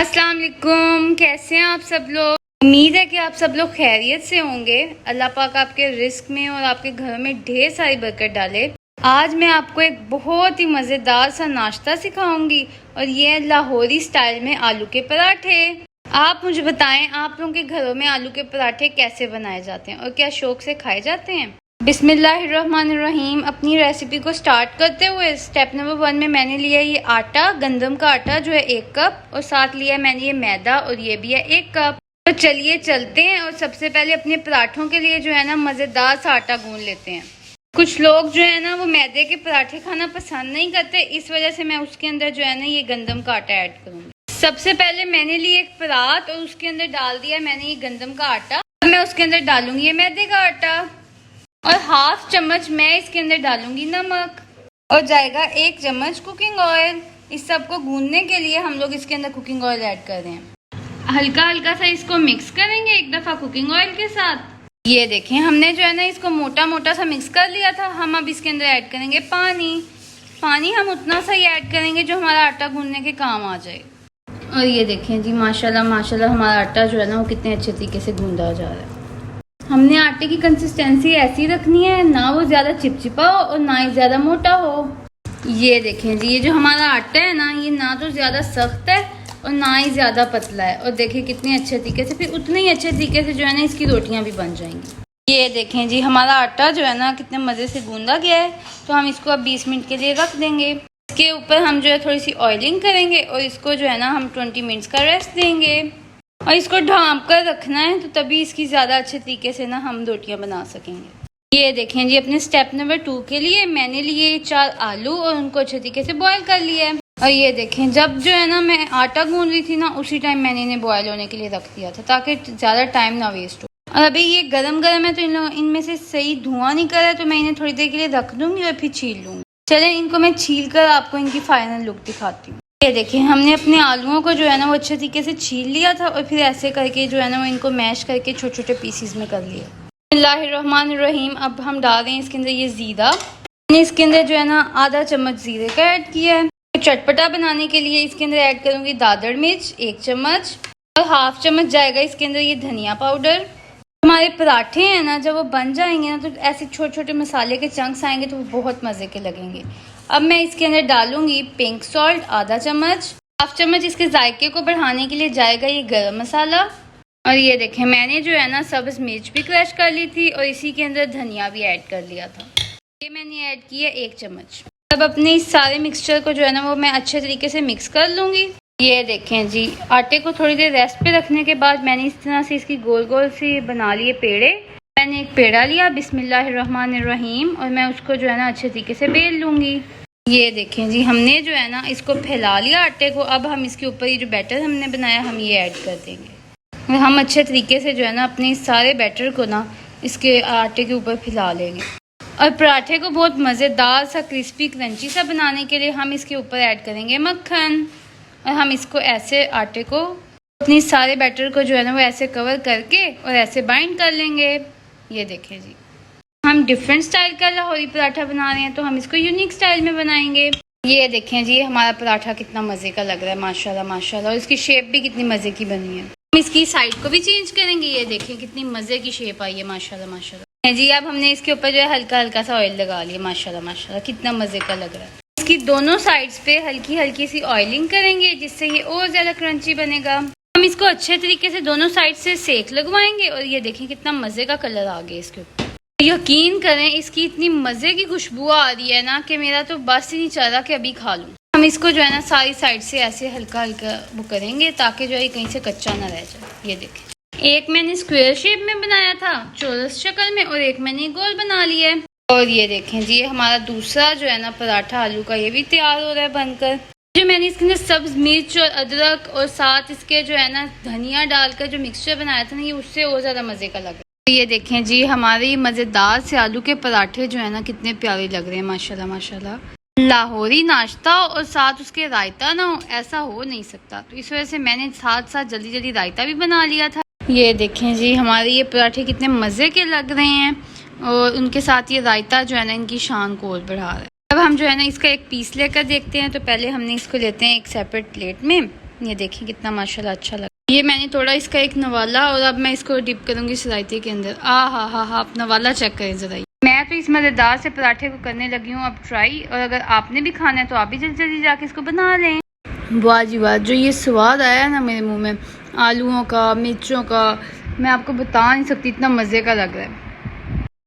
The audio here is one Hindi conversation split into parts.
अस्सलाम वालेकुम, कैसे हैं आप सब लोग। उम्मीद है कि आप सब लोग खैरियत से होंगे। अल्लाह पाक आपके रिस्क में और आपके घर में ढेर सारी बरकत डाले। आज मैं आपको एक बहुत ही मज़ेदार सा नाश्ता सिखाऊंगी और ये है लाहौरी स्टाइल में आलू के पराठे। आप मुझे बताएं, आप लोगों के घरों में आलू के पराठे कैसे बनाए जाते हैं और क्या शौक से खाए जाते हैं। बिस्मिल्लाहिर्रहमानिर्रहीम। अपनी रेसिपी को स्टार्ट करते हुए स्टेप नंबर 1 में मैंने लिया ये आटा, गंदम का आटा जो है 1 कप, और साथ लिया मैंने ये मैदा और ये भी है 1 कप। तो चलिए चलते हैं और सबसे पहले अपने पराठों के लिए जो है ना मज़ेदार सा आटा गूंद लेते हैं। कुछ लोग जो है ना वो मैदे के पराठे खाना पसंद नहीं करते, इस वजह से मैं उसके अंदर जो है ना ये गंदम का आटा ऐड करूँगी। सबसे पहले मैंने ली एक परात और उसके अंदर डाल दिया मैंने ये गंदम का आटा। मैं उसके अंदर डालूंगी ये मैदे का आटा और हाफ चम्मच मैं इसके अंदर डालूंगी नमक और जाएगा 1 चम्मच कुकिंग ऑयल। इस सब को गूंदने के लिए हम लोग इसके अंदर कुकिंग ऑयल ऐड कर रहे हैं। हल्का हल्का सा इसको मिक्स करेंगे एक दफ़ा कुकिंग ऑयल के साथ। ये देखें, हमने जो है ना इसको मोटा मोटा सा मिक्स कर लिया था। हम अब इसके अंदर ऐड करेंगे पानी हम उतना सा ही ऐड करेंगे जो हमारा आटा गूंदने के काम आ जाए। और ये देखें जी, माशाल्लाह माशाल्लाह हमारा आटा जो है ना वो कितने अच्छे तरीके से गूंदा जा रहा है। हमने आटे की कंसिस्टेंसी ऐसी रखनी है, ना वो ज़्यादा चिपचिपा हो और ना ही ज़्यादा मोटा हो। ये देखें जी, ये जो हमारा आटा है ना ये ना तो ज़्यादा सख्त है और ना ही ज़्यादा पतला है। और देखिए कितने अच्छे तरीके से, फिर उतने ही अच्छे तरीके से जो है ना इसकी रोटियां भी बन जाएंगी। ये देखें जी, हमारा आटा जो है ना कितने मज़े से गूंदा गया है। तो हम इसको अब 20 मिनट के लिए रख देंगे। इसके ऊपर हम जो है थोड़ी सी ऑयलिंग करेंगे और इसको जो है ना हम 20 मिनट्स का रेस्ट देंगे और इसको ढाँप कर रखना है, तो तभी इसकी ज़्यादा अच्छे तरीके से ना हम रोटियां बना सकेंगे। ये देखें जी, अपने स्टेप नंबर 2 के लिए मैंने लिए 4 आलू और उनको अच्छे तरीके से बॉईल कर लिया है। और ये देखें, जब जो है ना मैं आटा गूंद रही थी ना उसी टाइम मैंने इन्हें बॉयल होने के लिए रख दिया था ताकि ज़्यादा टाइम ना वेस्ट हो। और अभी ये गरम गरम है तो इनमें से सही धुआं नहीं कर रहा है, तो मैं इन्हें थोड़ी देर के लिए रख दूंगी और फिर छील लूँगी। चलें इनको मैं छील कर आपको इनकी फाइनल लुक दिखाती हूँ। ये देखिए, हमने अपने आलूओं को जो है ना वो अच्छे तरीके से छील लिया था और फिर ऐसे करके जो है ना वो इनको मैश करके छोटे छोटे पीसीज में कर लिया। बिस्मिल्लाहिर्रहमानिर्रहीम। अब हम डाल रहे हैं इसके अंदर ये ज़ीरा। मैंने इसके अंदर जो है ना आधा चम्मच ज़ीरे का ऐड किया है। चटपटा बनाने के लिए इसके अंदर ऐड करूँगी दादड़ मिर्च 1 चम्मच और हाफ चम्मच जाएगा इसके अंदर ये धनिया पाउडर। हमारे पराठे हैं ना जब वो बन जाएंगे ना तो ऐसे छोटे छोटे मसाले के चंक्स आएंगे तो वो बहुत मज़े के लगेंगे। अब मैं इसके अंदर डालूंगी पिंक सॉल्ट आधा चम्मच, हाफ चम्मच इसके जायके को बढ़ाने के लिए जाएगा ये गरम मसाला। और ये देखें, मैंने जो है ना सब्ज़ मिर्च भी क्रश कर ली थी और इसी के अंदर धनिया भी ऐड कर लिया था। ये मैंने ऐड किया 1 चम्मच। अब अपने इस सारे मिक्सचर को जो है ना वो मैं अच्छे तरीके से मिक्स कर लूँगी। ये देखें जी, आटे को थोड़ी देर रेस्ट पे रखने के बाद मैंने इस तरह से इसकी गोल गोल सी बना लिए पेड़े। मैंने एक पेड़ा लिया बिस्मिल्लाहिर्रहमानिर्रहीम और मैं उसको जो है ना अच्छे तरीके से बेल लूँगी। ये देखें जी, हमने जो है ना इसको फैला लिया आटे को। अब हम इसके ऊपर ये जो बैटर हमने बनाया हम ये ऐड कर देंगे और हम अच्छे तरीके से जो है ना अपने इस सारे बैटर को ना इसके आटे के ऊपर फैला लेंगे। और पराठे को बहुत मज़ेदार सा क्रिस्पी क्रंची सा बनाने के लिए हम इसके ऊपर ऐड करेंगे मक्खन और हम इसको ऐसे आटे को अपनी सारे बैटर को जो है ना वो ऐसे कवर करके और ऐसे बाइंड कर लेंगे। ये देखें जी, हम डिफरेंट स्टाइल का लाहौरी पराठा बना रहे हैं तो हम इसको यूनिक स्टाइल में बनाएंगे। ये देखें जी, हमारा पराठा कितना मज़े का लग रहा है माशाल्लाह माशाल्लाह, और इसकी शेप भी कितनी मज़े की बनी है। हम इसकी साइड को भी चेंज करेंगे। ये देखें कितनी मज़े की शेप आई है माशाल्लाह माशाल्लाह जी। अब हमने इसके ऊपर जो है हल्का हल्का सा ऑयल लगा लिया। माशाल्लाह माशाल्लाह कितना मज़े का लग रहा है। इसकी दोनों साइड्स पे हल्की हल्की सी ऑयलिंग करेंगे जिससे ये और ज़्यादा क्रंची बनेगा। हम इसको अच्छे तरीके से दोनों साइड से सेक लगवाएंगे और ये देखें कितना मज़े का कलर आ गया इसके ऊपर। यकीन करें इसकी इतनी मज़े की खुशबू आ रही है ना कि मेरा तो बस ही नहीं चल रहा कि अभी खा लूँ। हम इसको जो है ना सारी साइड से ऐसे हल्का हल्का वो करेंगे ताकि जो है कहीं से कच्चा ना रह जाए। ये देखें, एक मैंने स्क्वायर शेप में बनाया था चौरस शक्ल में और एक मैंने गोल बना लिया है। और ये देखें जी, ये हमारा दूसरा जो है ना पराठा आलू का ये भी तैयार हो रहा है बनकर। जो मैंने इसके अंदर सब्ज मिर्च और अदरक और साथ इसके जो है ना धनिया डालकर जो मिक्सचर बनाया था ना ये उससे और ज़्यादा मज़े का लगा। ये देखें जी, हमारे ये मज़ेदार से आलू के पराठे जो है ना कितने प्यारे लग रहे हैं माशाल्लाह माशाल्लाह। लाहौरी नाश्ता और साथ उसके रायता ना हो, ऐसा हो नहीं सकता, तो इस वजह से मैंने साथ साथ जल्दी जल्दी रायता भी बना लिया था। ये देखें जी, हमारे ये पराठे कितने मज़े के लग रहे हैं और उनके साथ ये रायता जो है ना इनकी शान को और बढ़ा रहा है। अब हम जो है ना इसका एक पीस लेकर देखते हैं। तो पहले हमने इसको लेते हैं एक सेपरेट प्लेट में ये देखिए कितना माशाल्लाह अच्छा लगा। ये मैंने थोड़ा इसका एक नवाला और अब मैं इसको डिप करूँगी सलाइते के अंदर। हा आप नवाला चेक करें ज़रा। मैं तो इस मज़ेदार से पराठे को करने लगी हूँ अब ट्राई, और अगर आपने भी खाना है तो आप भी जल्दी जल्दी जाके इसको बना लें। वाह जी वाह, जो ये स्वाद आया ना मेरे मुंह में आलूओं का, मिर्चों का, मैं आपको बता नहीं सकती, इतना मज़े का लग रहा है।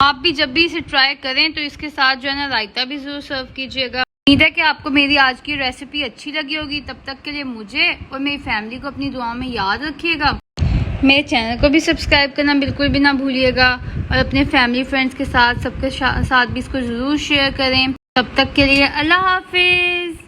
आप भी जब भी इसे ट्राई करें तो इसके साथ जो है ना रायता भी ज़रूर सर्व कीजिएगा। उम्मीद है कि आपको मेरी आज की रेसिपी अच्छी लगी होगी। तब तक के लिए मुझे और मेरी फैमिली को अपनी दुआओं में याद रखिएगा। मेरे चैनल को भी सब्सक्राइब करना बिल्कुल भी ना भूलिएगा, और अपने फैमिली फ्रेंड्स के साथ सबके साथ भी इसको ज़रूर शेयर करें। तब तक के लिए अल्लाह हाफिज़।